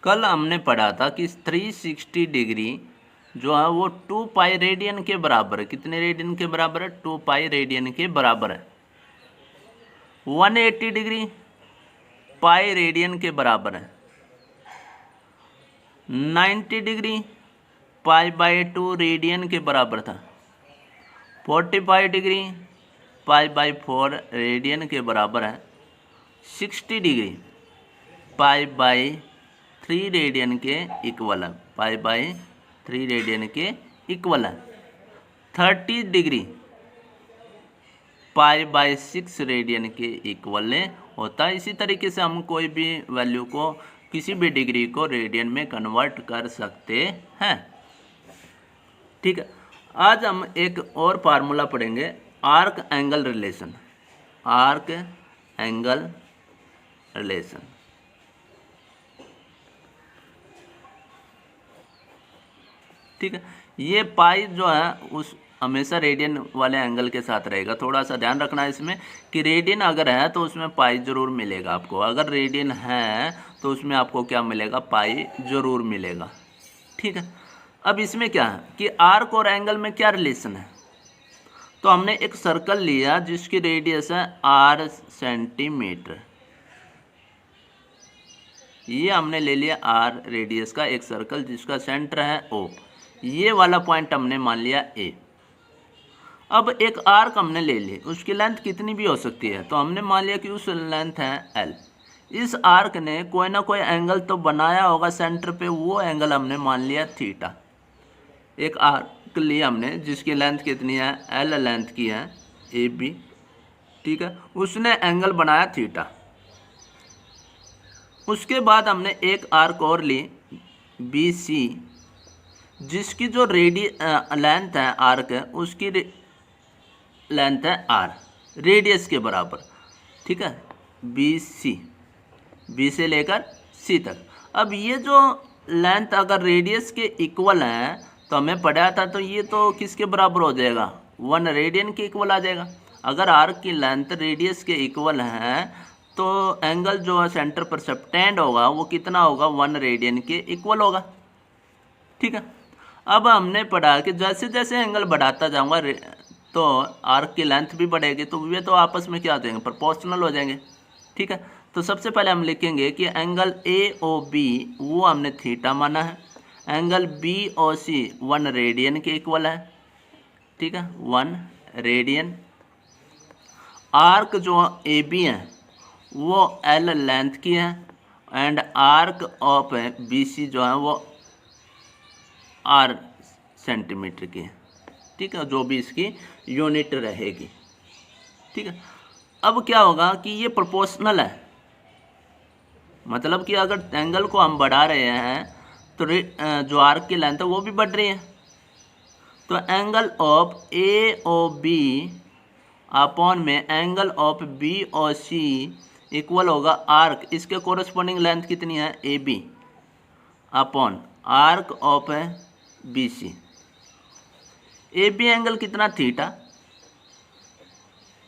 कल हमने पढ़ा था कि 360 डिग्री जो है वो 2 पाई रेडियन के बराबर है। कितने रेडियन के बराबर है? 2 पाई रेडियन के बराबर है। 180 डिग्री पाई रेडियन के बराबर है। 90 डिग्री पाई बाई 2 रेडियन के बराबर था। 45 डिग्री पाई बाई 4 रेडियन के बराबर है। 60 डिग्री पाई बाई 3 रेडियन के इक्वल है। पाई बाई 3 रेडियन के इक्वल है। 30 डिग्री पाई बाई 6 रेडियन के इक्वल होता है। इसी तरीके से हम कोई भी वैल्यू को, किसी भी डिग्री को रेडियन में कन्वर्ट कर सकते हैं। ठीक है, आज हम एक और फार्मूला पढ़ेंगे, arc angle relation. Arc angle relation. ठीक है, ये पाई जो है उस हमेशा रेडियन वाले एंगल के साथ रहेगा। थोड़ा सा ध्यान रखना है इसमें कि रेडियन अगर है तो उसमें पाई जरूर मिलेगा आपको। अगर रेडियन है तो उसमें आपको क्या मिलेगा? पाई जरूर मिलेगा। ठीक है, अब इसमें क्या है कि आर्क और एंगल में क्या रिलेशन है। तो हमने एक सर्कल लिया जिसकी रेडियस है r सेंटीमीटर। ये हमने ले लिया r रेडियस का एक सर्कल जिसका सेंटर है O। ये वाला पॉइंट हमने मान लिया A। अब एक आर्क हमने ले ली, उसकी लेंथ कितनी भी हो सकती है, तो हमने मान लिया कि उस लेंथ है L। इस आर्क ने कोई ना कोई एंगल तो बनाया होगा सेंटर पे, वो एंगल हमने मान लिया थीटा। एक आर्क लिया हमने जिसकी लेंथ कितनी है? L लेंथ की है AB। ठीक है, उसने एंगल बनाया थीटा। उसके बाद हमने एक आर्क और ली BC, जिसकी जो लेंथ है आर्क है उसकी लेंथ है R, रेडियस के बराबर। ठीक है, BC, B से लेकर C तक। अब ये जो लेंथ अगर रेडियस के इक्वल है तो हमें पढ़ा था, तो ये तो किसके बराबर हो जाएगा? 1 रेडियन के इक्वल आ जाएगा। अगर आर्क की लेंथ रेडियस के इक्वल है तो एंगल जो है सेंटर पर सबटेंड होगा वो कितना होगा? 1 रेडियन के इक्वल होगा। ठीक है, अब हमने पढ़ा कि जैसे जैसे एंगल बढ़ाता जाऊंगा तो आर्क की लेंथ भी बढ़ेगी, तो वे तो आपस में क्या हो जाएंगे? प्रोपोर्शनल हो जाएंगे। ठीक है, तो सबसे पहले हम लिखेंगे कि एंगल AOB वो हमने थीटा माना है। एंगल BOC 1 रेडियन के इक्वल है। ठीक है, 1 रेडियन। आर्क जो AB है वो L लेंथ की है एंड आर्क ऑफ BC जो है वो R सेंटीमीटर की है। ठीक है, जो भी इसकी यूनिट रहेगी। ठीक है, अब क्या होगा कि ये प्रोपोर्शनल है, मतलब कि अगर एंगल को हम बढ़ा रहे हैं तो जो आर्क की लेंथ है वो भी बढ़ रही है। तो एंगल ऑफ AOB अपॉन में एंगल ऑफ BOC इक्वल होगा आर्क, इसके कोरस्पॉन्डिंग लेंथ कितनी है? AB upon arc of BC। AB angle कितना? थीटा।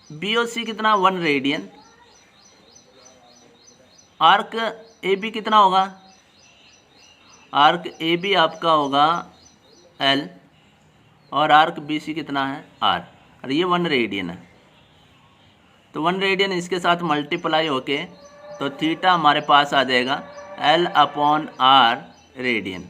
BOC कितना? 1 रेडियन। आर्क AB कितना होगा? आर्क AB आपका होगा L और आर्क BC कितना है? R, और ये 1 रेडियन है। तो 1 रेडियन इसके साथ मल्टीप्लाई होके तो थीटा हमारे पास आ जाएगा L अपॉन R रेडियन।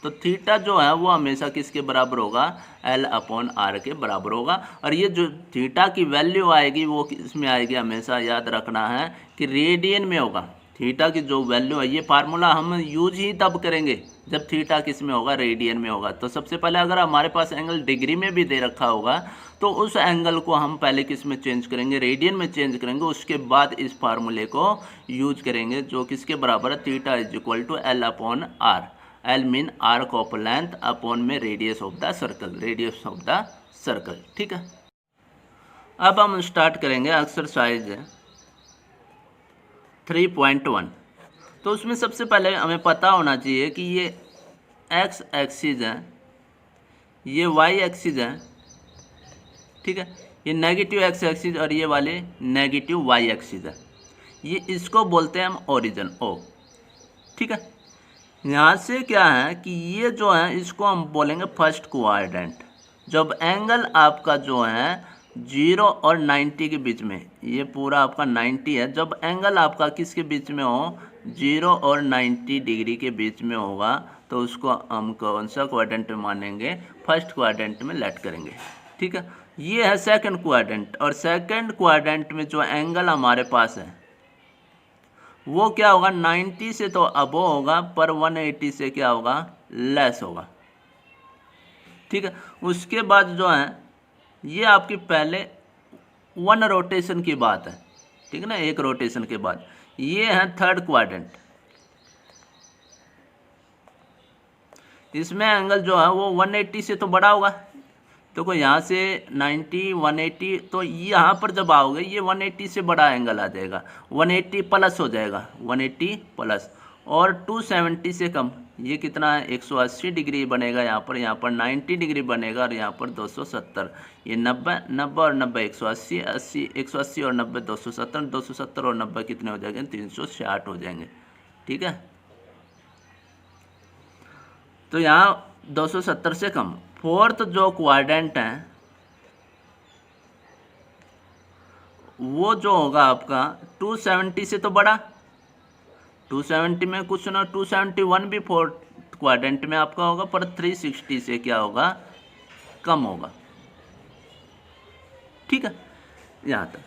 तो थीटा जो है वो हमेशा किसके बराबर होगा? L अपॉन R के बराबर होगा। और ये जो थीटा की वैल्यू आएगी वो किसमें आएगी? हमेशा याद रखना है कि रेडियन में होगा। थीटा की जो वैल्यू है, ये फार्मूला हम यूज ही तब करेंगे जब थीटा किस में होगा? रेडियन में होगा। तो सबसे पहले अगर हमारे पास एंगल डिग्री में भी दे रखा होगा तो उस एंगल को हम पहले किस में चेंज करेंगे? रेडियन में चेंज करेंगे। उसके बाद इस फार्मूले को यूज करेंगे जो किसके बराबर है? Theta is equal to L upon R। L mean arc of length upon में radius of the circle, radius of the circle. ठीक है, अब हम स्टार्ट करेंगे एक्सरसाइज 3.1। तो उसमें सबसे पहले हमें पता होना चाहिए कि ये x एक्सिस है, ये y एक्सिस है। ठीक है, ये नेगेटिव x एक्सिस और ये वाले नेगेटिव y एक्सिस है। ये इसको बोलते हैं हम ओरिजिन ओ। ठीक है, यहाँ से क्या है कि ये जो है इसको हम बोलेंगे फर्स्ट क्वाड्रेंट। जब एंगल आपका जो है 0 और 90 के बीच में, ये पूरा आपका 90 है, जब एंगल आपका किसके बीच में हो, 0 और 90 डिग्री के बीच में होगा, तो उसको हम कौन सा क्वाड्रेंट में मानेंगे, फर्स्ट क्वाड्रेंट में लेट करेंगे। ठीक है, ये है सेकंड क्वाड्रेंट। और सेकंड क्वाड्रेंट में जो एंगल हमारे पास है वो क्या होगा, 90 से तो अबो होगा, पर 180 से क्या होगा, लेस होगा। ठीक है, उसके बाद जो है ये आपकी पहले 1 रोटेशन की बात है। ठीक है ना, 1 रोटेशन के बाद ये है थर्ड क्वाड्रेंट। इसमें एंगल जो है वो 180 से तो बड़ा होगा। देखो यहाँ से 90 180, तो यहाँ पर जब आओगे ये 180 से बड़ा एंगल आ जाएगा, 180 प्लस हो जाएगा, 180 प्लस। और 270 से कम, ये कितना है, 180 डिग्री बनेगा यहाँ पर 90 डिग्री बनेगा, और यहाँ पर 270। ये 90 90 और 90 180, 80 180 और 90 270, 270 और 90 कितने हो जाएंगे, 360 हो जाएंगे। ठीक है, तो यहाँ 270 से कम। फोर्थ जो क्वाड्रेंट है वो जो होगा आपका 270 से तो बड़ा, 270 में कुछ ना, 271 भी फोर्थ क्वाड्रेंट में आपका होगा, पर 360 से क्या होगा, कम होगा। ठीक है, यहाँ तक।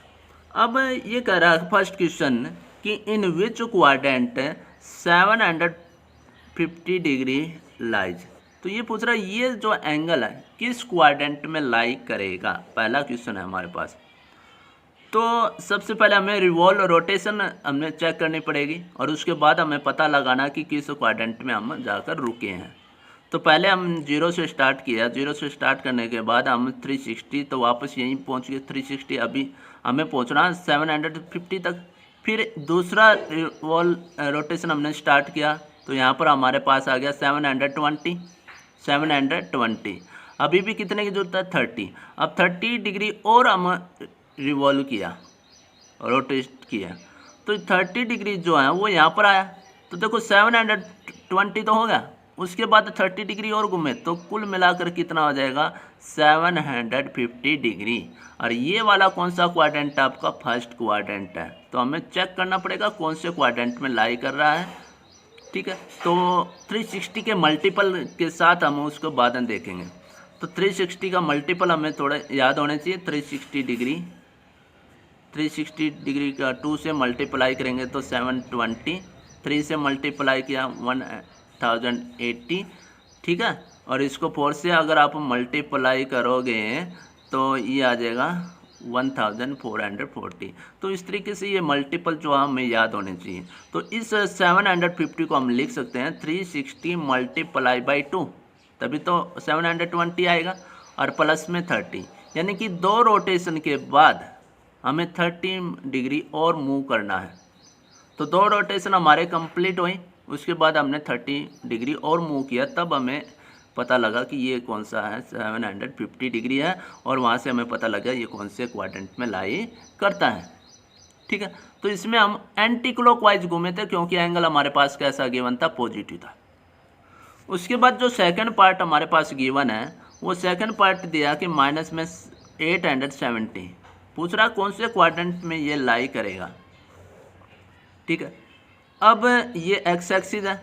अब ये कह रहा है फर्स्ट क्वेश्चन कि इन विच क्वाड्रेंट 750 डिग्री लाइज। तो ये पूछ रहा है ये जो एंगल है किस क्वाड्रेंट में लाई करेगा, पहला क्वेश्चन है हमारे पास। तो सबसे पहले हमें रिवॉल्व रोटेशन हमें चेक करनी पड़ेगी, और उसके बाद हमें पता लगाना कि किस क्वाड्रेंट में हम जाकर रुके हैं। तो पहले हम 0 से स्टार्ट किया, 0 से स्टार्ट करने के बाद हम 360, तो वापस यहीं पहुंच गए 360। अभी हमें पहुंचना 750 तक। फिर दूसरा रिवॉल्व रोटेशन हमने स्टार्ट किया, तो यहाँ पर हमारे पास आ गया 720। अभी भी कितने की जरूरत है, 30। अब 30 डिग्री और हम रिवॉल्व किया, रोटेट किया, तो 30 डिग्री जो है वो यहाँ पर आया। तो देखो 720 तो हो गया, उसके बाद 30 डिग्री और घूमे, तो कुल मिलाकर कितना हो जाएगा, 750 डिग्री। और ये वाला कौन सा क्वाड्रेंट आपका, फर्स्ट क्वाड्रेंट है। तो हमें चेक करना पड़ेगा कौन से क्वाड्रेंट में लाई कर रहा है। ठीक है, तो 360 के मल्टीपल के साथ हम उसको बाद में देखेंगे। तो 360 का मल्टीपल हमें थोड़ा याद होना चाहिए। 360 डिग्री का 2 से मल्टीप्लाई करेंगे तो 720, 3 से मल्टीप्लाई किया 1080। ठीक है, और इसको 4 से अगर आप मल्टीप्लाई करोगे तो ये आ जाएगा 1440। तो इस तरीके से ये मल्टीपल जो हमें याद होने चाहिए। तो इस 750 को हम लिख सकते हैं 360 मल्टीप्लाई बाई 2, तभी तो 720 आएगा, और प्लस में 30, यानी कि 2 रोटेशन के बाद हमें 30 डिग्री और मूव करना है। तो 2 रोटेशन हमारे कंप्लीट हुई, उसके बाद हमने 30 डिग्री और मूव किया, तब हमें पता लगा कि ये कौन सा है, 750 डिग्री है, और वहाँ से हमें पता लगा ये कौन से क्वाड्रेंट में लाई करता है। ठीक है, तो इसमें हम एंटी क्लॉकवाइज घूमे थे, क्योंकि एंगल हमारे पास कैसा गिवन था, पॉजिटिव था। उसके बाद जो सेकंड पार्ट हमारे पास गिवन है, वो सेकंड पार्ट दिया कि माइनस में 870, पूछ रहा कौन से क्वाड्रेंट में ये लाई करेगा। ठीक है, अब ये एक्स एक्सिस है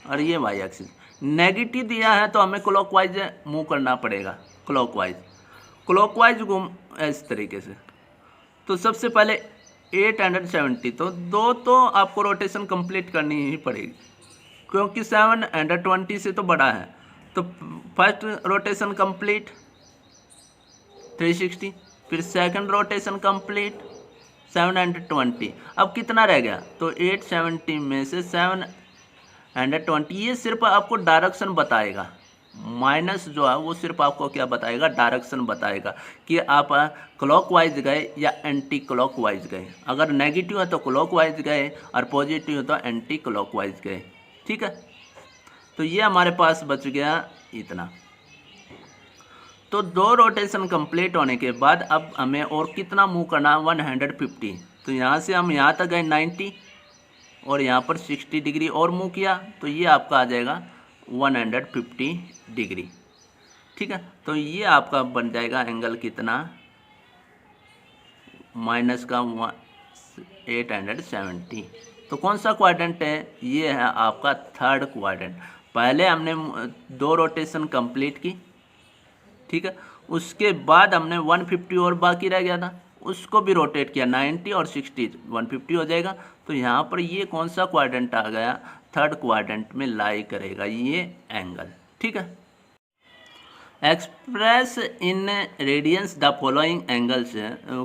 और ये वाई एक्सिस। नेगेटिव दिया है तो हमें क्लॉकवाइज मूव करना पड़ेगा, क्लॉकवाइज घूम इस तरीके से। तो सबसे पहले 870, तो 2 तो आपको रोटेशन कंप्लीट करनी ही पड़ेगी, क्योंकि 720 से तो बड़ा है। तो फर्स्ट रोटेशन कंप्लीट 360, फिर सेकंड रोटेशन कंप्लीट 720। अब कितना रह गया, तो 870 में से 720, ये सिर्फ आपको डायरेक्शन बताएगा। माइनस जो है वो सिर्फ आपको क्या बताएगा, डायरेक्शन बताएगा कि आप क्लॉकवाइज गए या एंटी क्लॉकवाइज गए। अगर नेगेटिव है तो क्लॉकवाइज गए, और पॉजिटिव है तो एंटी क्लॉकवाइज गए। ठीक है, तो ये हमारे पास बच गया इतना। तो 2 रोटेशन कंप्लीट होने के बाद अब हमें और कितना मूव करना, 150। तो यहाँ से हम यहाँ तक गए 90 और यहाँ पर 60 डिग्री और मूव किया तो ये आपका आ जाएगा 150 डिग्री। ठीक है, तो ये आपका बन जाएगा एंगल कितना, माइनस का 870। तो कौन सा क्वाड्रेंट है, ये है आपका थर्ड क्वाड्रेंट। पहले हमने 2 रोटेशन कंप्लीट की, ठीक है, उसके बाद हमने 150 और बाकी रह गया था, उसको भी रोटेट किया, 90 और 60 150 हो जाएगा। तो यहाँ पर ये कौन सा क्वाड्रेंट आ गया, थर्ड क्वाड्रेंट में लाई करेगा ये एंगल। ठीक है, express in radiance the following angles,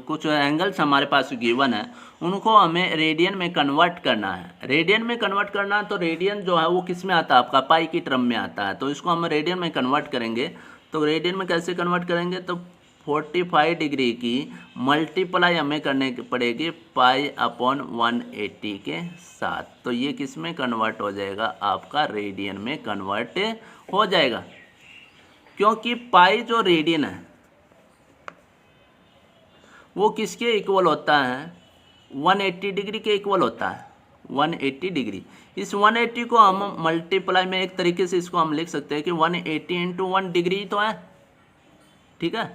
कुछ एंगल्स हमारे पास गिवन है, उनको हमें रेडियन में कन्वर्ट करना है। रेडियन में कन्वर्ट करना है तो रेडियन जो है वो किस में आता है, आपका पाई की टर्म में आता है, तो इसको हम रेडियन में कन्वर्ट करेंगे। तो रेडियन में कैसे कन्वर्ट करेंगे, तो 45 डिग्री की मल्टीप्लाई हमें करने पड़ेगी पाई अपॉन 180 के साथ, तो ये किस में कन्वर्ट हो जाएगा, आपका रेडियन में कन्वर्ट हो जाएगा। क्योंकि पाई जो रेडियन है वो किसके इक्वल होता है, 180 डिग्री के इक्वल होता है, 180 डिग्री। इस 180 को हम मल्टीप्लाई में एक तरीके से इसको हम लिख सकते हैं कि 180 इंटू 1 डिग्री तो है। ठीक है,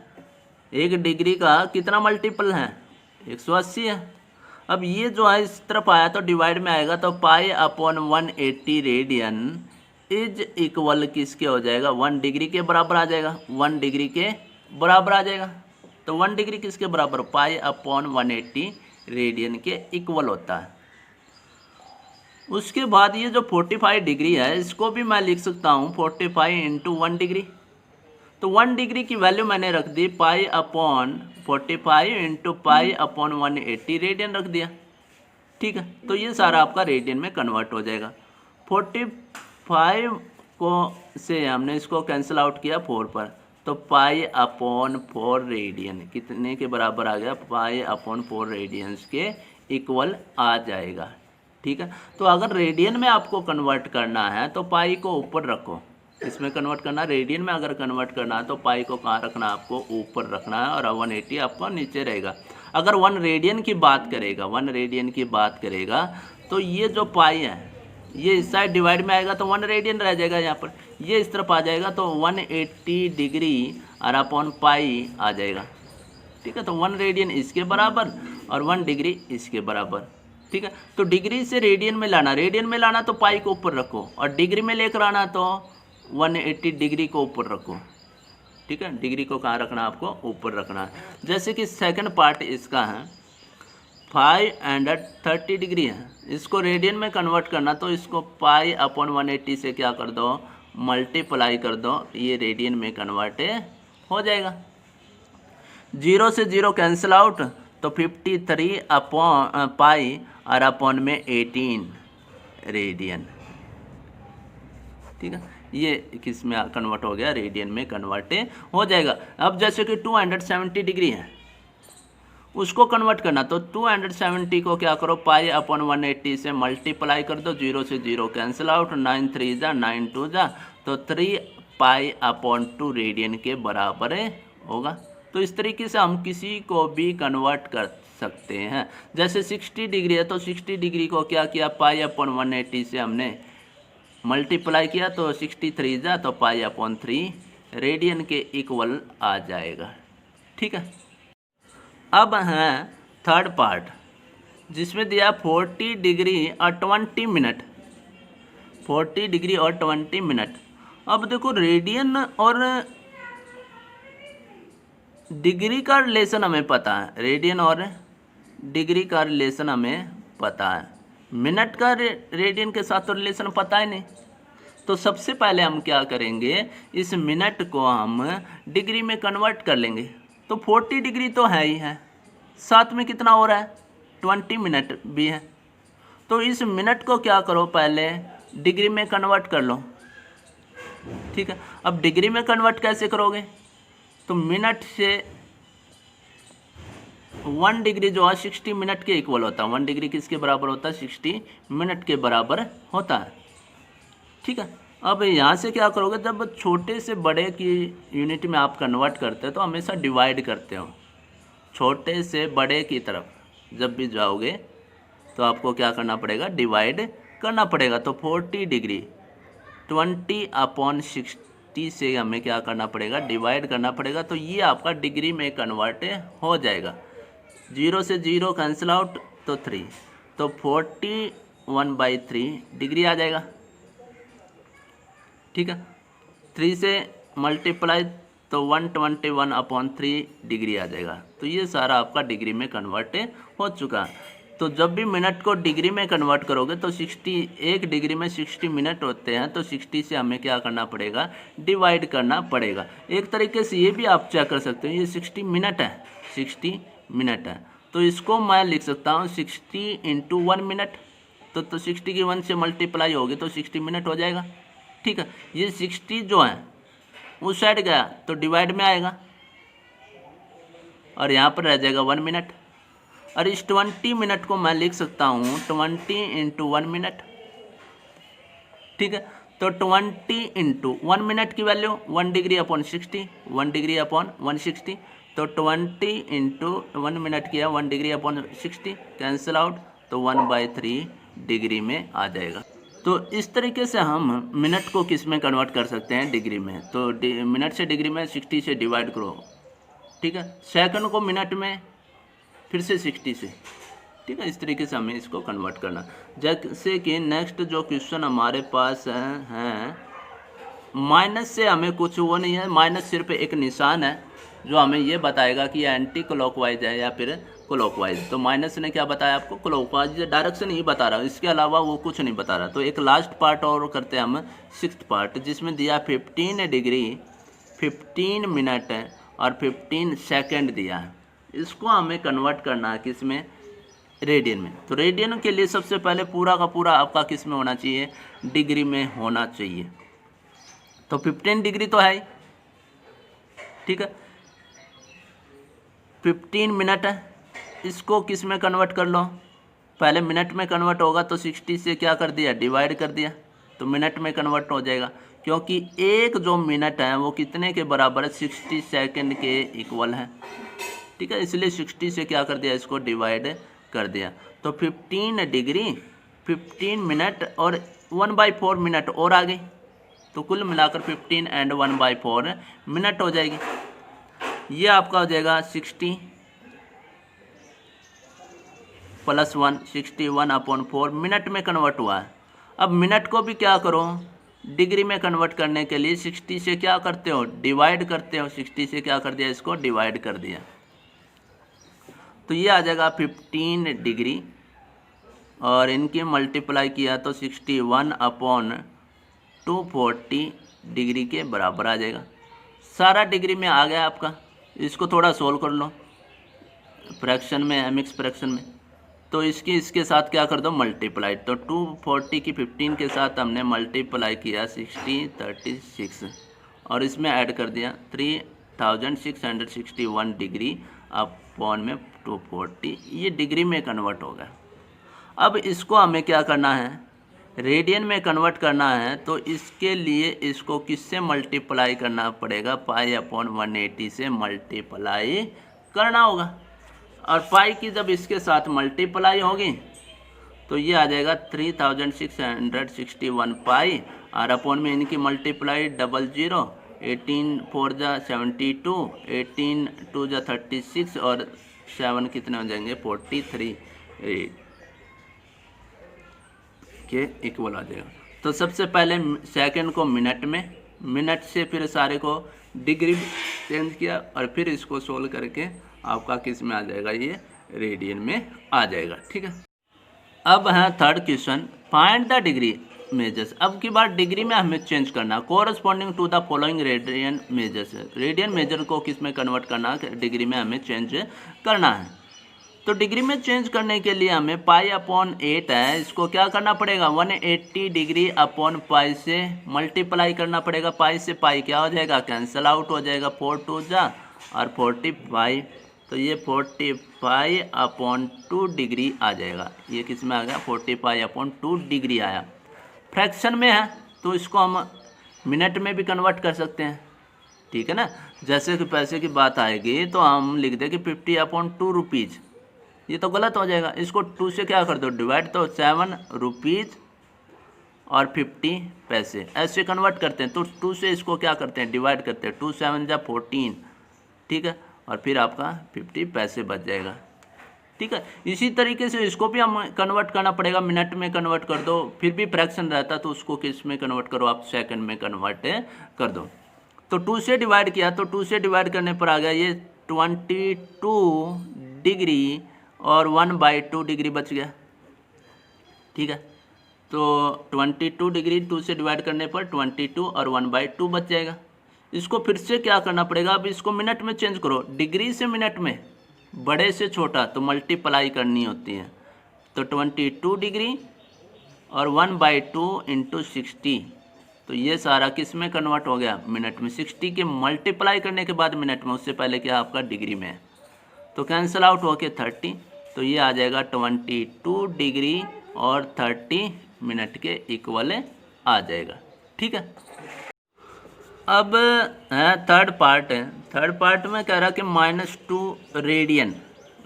एक डिग्री का कितना मल्टीपल है, 180 है। अब ये जो है इस तरफ आया तो डिवाइड में आएगा, तो पाई अपॉन 180 रेडियन इज इक्वल किसके हो जाएगा, 1 डिग्री के बराबर आ जाएगा, 1 डिग्री के बराबर आ जाएगा। तो 1 डिग्री किसके बराबर, पाई अपॉन 180 रेडियन के इक्वल होता है। उसके बाद ये जो 45 डिग्री है इसको भी मैं लिख सकता हूँ 45 इंटू 1 डिग्री। तो 1 डिग्री की वैल्यू मैंने रख दी pi upon 45 into pi upon 180 radian रख दिया। ठीक है, तो ये सारा आपका रेडियन में कन्वर्ट हो जाएगा। 45 को से हमने इसको कैंसिल आउट किया 4 पर, तो पाई अपॉन 4 रेडियन कितने के बराबर आ गया, पाई अपॉन 4 रेडियंस के इक्वल आ जाएगा। ठीक है, तो अगर रेडियन में आपको कन्वर्ट करना है तो पाई को ऊपर रखो, इसमें कन्वर्ट करना, रेडियन में अगर कन्वर्ट करना है तो पाई को कहाँ रखना है, आपको ऊपर रखना है और 180 आपका नीचे रहेगा। अगर 1 रेडियन की बात करेगा, 1 रेडियन की बात करेगा तो ये जो पाई है ये इस साइड डिवाइड में आएगा तो 1 रेडियन रह जाएगा, यहाँ पर ये इस तरफ आ जाएगा तो 180 डिग्री और अपॉन पाई आ जाएगा। ठीक है, तो 1 रेडियन इसके बराबर और 1 डिग्री इसके बराबर। ठीक है, तो डिग्री से रेडियन में लाना, रेडियन में लाना तो पाई को ऊपर रखो और डिग्री में लेकर आना तो 180 डिग्री को ऊपर रखो। ठीक है, डिग्री को कहाँ रखना, आपको ऊपर रखना है। जैसे कि सेकंड पार्ट इसका है 530 डिग्री है, इसको रेडियन में कन्वर्ट करना तो इसको पाई अपॉन 180 से क्या कर दो, मल्टीप्लाई कर दो, ये रेडियन में कन्वर्ट हो जाएगा। 0 से 0 कैंसिल आउट तो 53 अपॉन पाई और अपॉन में 18 रेडियन। ठीक है, ये किस में कन्वर्ट हो गया, रेडियन में कन्वर्ट हो जाएगा। अब जैसे कि 270 डिग्री है उसको कन्वर्ट करना तो 270 को क्या करो, पाई अपॉन 180 से मल्टीप्लाई कर दो, 0 से 0 कैंसिल आउट, 9 3 जा 9 2 जा, तो 3 पाई अपॉन 2 रेडियन के बराबर होगा। तो इस तरीके से हम किसी को भी कन्वर्ट कर सकते हैं। जैसे 60 डिग्री है तो 60 डिग्री को क्या किया, पाई अपॉन 180 से हमने मल्टीप्लाई किया तो 63 जा तो पाई अपॉन 3 रेडियन के इक्वल आ जाएगा। ठीक है, अब है थर्ड पार्ट जिसमें दिया 40 डिग्री और 20 मिनट, 40 डिग्री और 20 मिनट। अब देखो रेडियन और डिग्री का रिलेशन हमें पता है, रेडियन और डिग्री का रिलेशन हमें पता है, मिनट का रेडियन के साथ तो रिलेशन पता ही नहीं। तो सबसे पहले हम क्या करेंगे, इस मिनट को हम डिग्री में कन्वर्ट कर लेंगे। तो 40 डिग्री तो है ही है, साथ में कितना हो रहा है, 20 मिनट भी है। तो इस मिनट को क्या करो, पहले डिग्री में कन्वर्ट कर लो। ठीक है, अब डिग्री में कन्वर्ट कैसे करोगे, तो मिनट से 1 डिग्री जो है 60 मिनट के इक्वल होता है। 1 डिग्री किसके बराबर होता है, 60 मिनट के बराबर होता है। ठीक है, अब यहाँ से क्या करोगे, जब छोटे से बड़े की यूनिट में आप कन्वर्ट करते हो तो हमेशा डिवाइड करते हो छोटे से बड़े की तरफ। जब भी जाओगे तो आपको क्या करना पड़ेगा, डिवाइड करना पड़ेगा। तो 40 डिग्री 20/60 से हमें क्या करना पड़ेगा, डिवाइड करना पड़ेगा। तो ये आपका डिग्री में कन्वर्ट हो जाएगा। 0 से 0 कैंसिल आउट तो 3, तो 41/3 डिग्री आ जाएगा। ठीक है, 3 से मल्टीप्लाई तो 121/3 डिग्री आ जाएगा। तो ये सारा आपका डिग्री में कन्वर्ट हो चुका। तो जब भी मिनट को डिग्री में कन्वर्ट करोगे तो 1 डिग्री में 60 मिनट होते हैं, तो 60 से हमें क्या करना पड़ेगा, डिवाइड करना पड़ेगा। एक तरीके से ये भी आप चेक कर सकते हो, ये 60 मिनट है, 60 मिनट है, तो इसको मैं लिख सकता हूँ 60 × 1 मिनट। तो 60 की 1 से मल्टीप्लाई होगी तो 60 मिनट हो जाएगा। ठीक है, ये 60 जो है उस साइड गया तो डिवाइड में आएगा और यहाँ पर रह जाएगा 1 मिनट। और इस 20 मिनट को मैं लिख सकता हूँ 20 × 1 मिनट। ठीक है, तो 20 × 1 मिनट की value 1 degree upon 60, 1 degree upon 160। तो 20 × 1 मिनट किया 1 डिग्री अपॉन 60, कैंसिल आउट तो 1/3 डिग्री में आ जाएगा। तो इस तरीके से हम मिनट को किस में कन्वर्ट कर सकते हैं, डिग्री में। तो मिनट से डिग्री में 60 से डिवाइड करो। ठीक है, सेकंड को मिनट में फिर से 60 से। ठीक है, इस तरीके से हमें इसको कन्वर्ट करना। जैसे कि नेक्स्ट जो क्वेश्चन हमारे पास है माइनस से हमें कुछ वो नहीं है, माइनस सिर्फ एक निशान है जो हमें ये बताएगा कि एंटी क्लॉकवाइज है या फिर क्लॉकवाइज। तो माइनस ने क्या बताया आपको, क्लॉकवाइज डायरेक्शन ही बता रहा है, इसके अलावा वो कुछ नहीं बता रहा। तो एक लास्ट पार्ट और करते हैं हम, 6th पार्ट, जिसमें दिया 15 डिग्री 15 मिनट और 15 सेकेंड दिया है। इसको हमें कन्वर्ट करना है किस में, रेडियन में। तो रेडियन के लिए सबसे पहले पूरा का पूरा आपका किस में होना चाहिए, डिग्री में होना चाहिए। तो 15 डिग्री तो है ही। ठीक है, 15 मिनट है, इसको किस में कन्वर्ट कर लो, पहले मिनट में कन्वर्ट होगा तो 60 से क्या कर दिया, डिवाइड कर दिया, तो मिनट में कन्वर्ट हो जाएगा। क्योंकि एक जो मिनट है वो कितने के बराबर है, 60 सेकंड के इक्वल है। ठीक है, इसलिए 60 से क्या कर दिया, इसको डिवाइड कर दिया। तो 15 डिग्री 15 मिनट और 1/4 मिनट और आ गई, तो कुल मिलाकर 15 एंड 1/4 मिनट हो जाएगी। ये आपका हो जाएगा 60 + 1 61/4 मिनट में कन्वर्ट हुआ है। अब मिनट को भी क्या करो, डिग्री में कन्वर्ट करने के लिए 60 से क्या करते हो, डिवाइड करते हो। 60 से क्या कर दिया, इसको डिवाइड कर दिया, तो ये आ जाएगा 15 डिग्री और इनकी मल्टीप्लाई किया तो 61/240 डिग्री के बराबर आ जाएगा। सारा डिग्री में आ गया आपका। इसको थोड़ा सोल्व कर लो फ्रैक्शन में, एमएक्स फ्रैक्शन में। तो इसके साथ क्या कर दो, मल्टीप्लाई। तो 240 की 15 के साथ हमने मल्टीप्लाई किया 36 और इसमें ऐड कर दिया 3661 डिग्री अपॉन में 240, ये डिग्री में कन्वर्ट हो गया। अब इसको हमें क्या करना है, रेडियन में कन्वर्ट करना है। तो इसके लिए इसको किससे मल्टीप्लाई करना पड़ेगा, π/180 से मल्टीप्लाई करना होगा। और पाई की जब इसके साथ मल्टीप्लाई होगी तो ये आ जाएगा 3661 पाई, और अपॉन में इनकी मल्टीप्लाई 00, 18 4 जा 72, 18 2 जा 36 और 7 कितने हो जाएंगे, 43 के इक्वल आ जाएगा। तो सबसे पहले सेकंड को मिनट में, मिनट से फिर सारे को डिग्री चेंज किया और फिर इसको सोल्व करके आपका किस में आ जाएगा, ये रेडियन में आ जाएगा। ठीक है, अब है third question, find the degree measures. अब की बार डिग्री में हमें चेंज करना, corresponding to the following radian measures. Radian measure को किस में कन्वर्ट करना, डिग्री में हमें चेंज करना है। तो डिग्री में चेंज करने के लिए हमें π/8 है, इसको क्या करना पड़ेगा, 180 डिग्री अपॉन पाई से मल्टीप्लाई करना पड़ेगा। पाई से पाई क्या हो जाएगा, कैंसिल आउट हो जाएगा, 4 2 जा और 45, तो ये 45/2 डिग्री आ जाएगा। ये किस में आ गया, 45/2 डिग्री आया। फ्रैक्शन में है तो इसको हम मिनट में भी कन्वर्ट कर सकते हैं। ठीक है ना, जैसे कि पैसे की बात आएगी तो हम लिख दें कि 50/2 रुपीज़। ये तो गलत हो जाएगा। इसको 2 से क्या कर दो डिवाइड, तो 7 रुपीज़ और 50 पैसे ऐसे कन्वर्ट करते हैं। तो 2 से इसको क्या करते हैं डिवाइड करते हैं, 2 7 जा 14, ठीक है, और फिर आपका 50 पैसे बच जाएगा, ठीक है। इसी तरीके से इसको भी हम कन्वर्ट करना पड़ेगा, मिनट में कन्वर्ट कर दो, फिर भी फ्रैक्शन रहता तो उसको किस में कन्वर्ट करो आप, सेकंड में कन्वर्ट कर दो। तो 2 से डिवाइड किया, तो 2 से डिवाइड करने पर आ गया ये 22 डिग्री और 1/2 डिग्री बच गया, ठीक है। तो 22 डिग्री 2 से डिवाइड करने पर 22 और 1/2 बच जाएगा। इसको फिर से क्या करना पड़ेगा, अब इसको मिनट में चेंज करो, डिग्री से मिनट में, बड़े से छोटा तो मल्टीप्लाई करनी होती है। तो 22 डिग्री और 1/2 इंटू 60, तो ये सारा किस में कन्वर्ट हो गया, मिनट में। 60 के मल्टीप्लाई करने के बाद मिनट में, उससे पहले क्या आपका डिग्री में है, तो कैंसिल आउट होके 30, तो ये आ जाएगा 22 डिग्री और 30 मिनट के इक्वल आ जाएगा, ठीक है। अब है थर्ड पार्ट है, थर्ड पार्ट में कह रहा कि -2 रेडियन,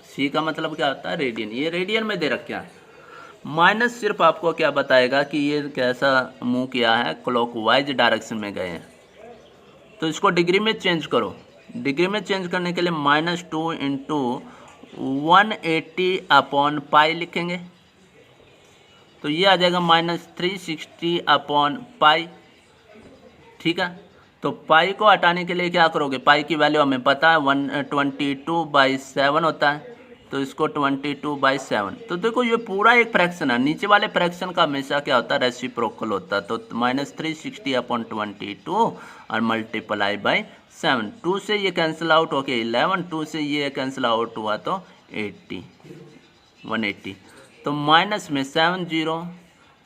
सी का मतलब क्या होता है रेडियन, ये रेडियन में दे रखा है। माइनस सिर्फ आपको क्या बताएगा कि ये कैसा मूव किया है, क्लॉकवाइज डायरेक्शन में गए हैं। तो इसको डिग्री में चेंज करो, डिग्री में चेंज करने के लिए -2 इंटू 180/π लिखेंगे, तो ये आ जाएगा -360/π, ठीक है। तो पाई को हटाने के लिए क्या करोगे, पाई की वैल्यू हमें पता है 122/7 होता है, तो इसको 22/7, तो देखो ये पूरा एक फ्रैक्शन है, नीचे वाले फ्रैक्शन का हमेशा क्या होता है रेसिप्रोकल होता है। तो -360/22 और मल्टीप्लाई बाई 7, 2 से ये कैंसिल आउट होके 11, 2 से ये कैंसिल आउट हुआ तो 180, तो माइनस में 7 0,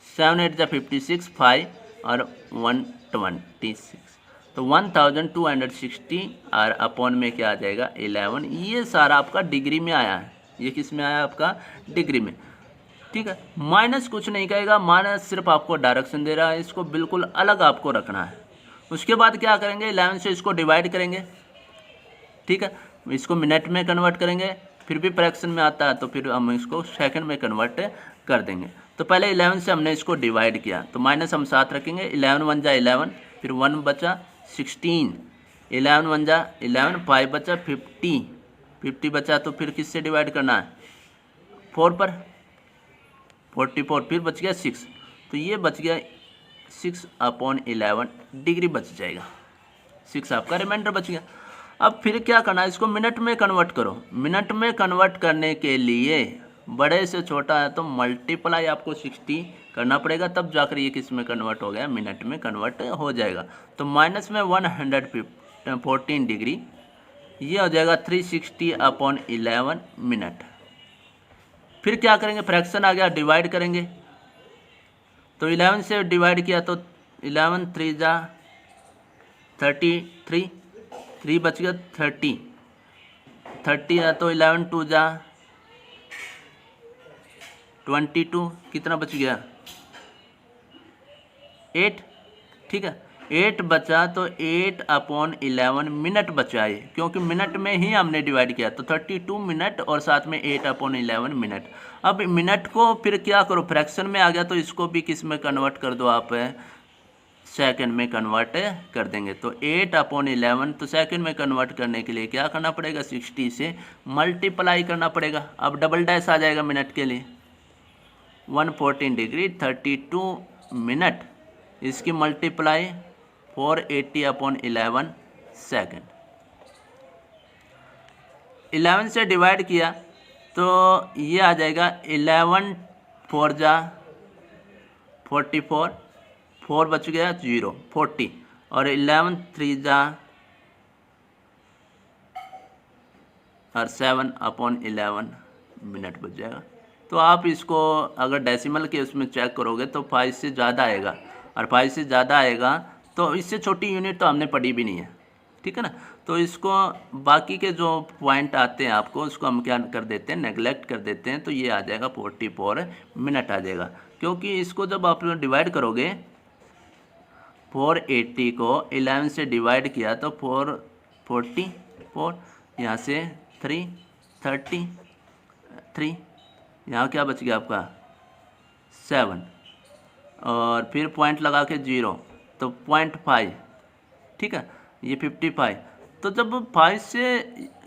7 8 56, 5 और 126, तो 1260 और अपॉन में क्या आ जाएगा 11। ये सारा आपका डिग्री में आया है, ये किस में आया आपका डिग्री में, ठीक है। माइनस कुछ नहीं कहेगा, माइनस सिर्फ आपको डायरेक्शन दे रहा है, इसको बिल्कुल अलग आपको रखना है। उसके बाद क्या करेंगे, 11 से इसको डिवाइड करेंगे, ठीक है, इसको मिनट में कन्वर्ट करेंगे, फिर भी फ्रैक्शन में आता है तो फिर हम इसको सेकंड में कन्वर्ट कर देंगे। तो पहले 11 से हमने इसको डिवाइड किया, तो माइनस हम साथ रखेंगे, 11 1 जा 11, फिर 1 बचा 16, 11 1 जा 11, 5 बचा 50 बचा, तो फिर किससे डिवाइड करना है 4 पर, 44, फिर बच गया 6, तो ये बच गया 6/11 डिग्री बच जाएगा, 6 आपका रिमाइंडर बच गया। अब फिर क्या करना है, इसको मिनट में कन्वर्ट करो, मिनट में कन्वर्ट करने के लिए बड़े से छोटा है तो मल्टीप्लाई आपको 60 करना पड़ेगा, तब जाकर ये किस में कन्वर्ट हो गया, मिनट में कन्वर्ट हो जाएगा। तो माइनस में 114 डिग्री, ये हो जाएगा 360/11 मिनट। फिर क्या करेंगे, फ्रैक्शन आ गया, डिवाइड करेंगे, तो 11 से डिवाइड किया तो 11 3 जा 33, 3 बच गया 30 है, तो 11 2 जा 22, कितना बच गया 8, ठीक है, 8 बचा, तो 8/11 मिनट बचा है, क्योंकि मिनट में ही हमने डिवाइड किया, तो 32 मिनट और साथ में 8/11 मिनट। अब मिनट को फिर क्या करो, फ्रैक्शन में आ गया तो इसको भी किस में कन्वर्ट कर दो आप, सेकंड में कन्वर्ट कर देंगे। तो 8/11, तो सेकंड में कन्वर्ट करने के लिए क्या करना पड़ेगा, 60 से मल्टीप्लाई करना पड़ेगा। अब डबल डैश आ जाएगा मिनट के लिए, 114 डिग्री 32 मिनट, इसकी मल्टीप्लाई 480/11 सेकेंड। 11 से डिवाइड किया तो ये आ जाएगा 11 4 जा 44, 4 बच गया 0 40, और 11 3 जा और 7/11 मिनट बच जाएगा। तो आप इसको अगर डेसिमल के उसमें चेक करोगे तो 5 से ज़्यादा आएगा, और 5 से ज़्यादा आएगा तो इससे छोटी यूनिट तो हमने पढ़ी भी नहीं है, ठीक है ना। तो इसको बाकी के जो पॉइंट आते हैं आपको उसको हम क्या कर देते हैं, नेगलेक्ट कर देते हैं, तो ये आ जाएगा 44 मिनट आ जाएगा, क्योंकि इसको जब आप डिवाइड करोगे 480 को 11 से डिवाइड किया तो 444, यहाँ से 330, 3, यहाँ क्या बच गया आपका 7, और फिर पॉइंट लगा के 0 तो 0.5, ठीक है, ये 55। तो जब 5 से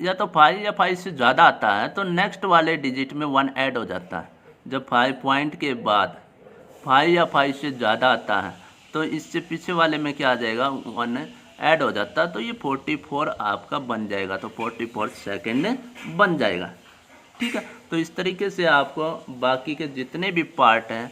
या तो 5 या 5 से ज़्यादा आता है तो नेक्स्ट वाले डिजिट में 1 ऐड हो जाता है। जब 5 पॉइंट के बाद 5 या 5 से ज़्यादा आता है तो इससे पीछे वाले में क्या आ जाएगा, 1 ऐड हो जाता है, तो ये 44 आपका बन जाएगा, तो 44 सेकेंड बन जाएगा, ठीक है। तो इस तरीके से आपको बाकी के जितने भी पार्ट हैं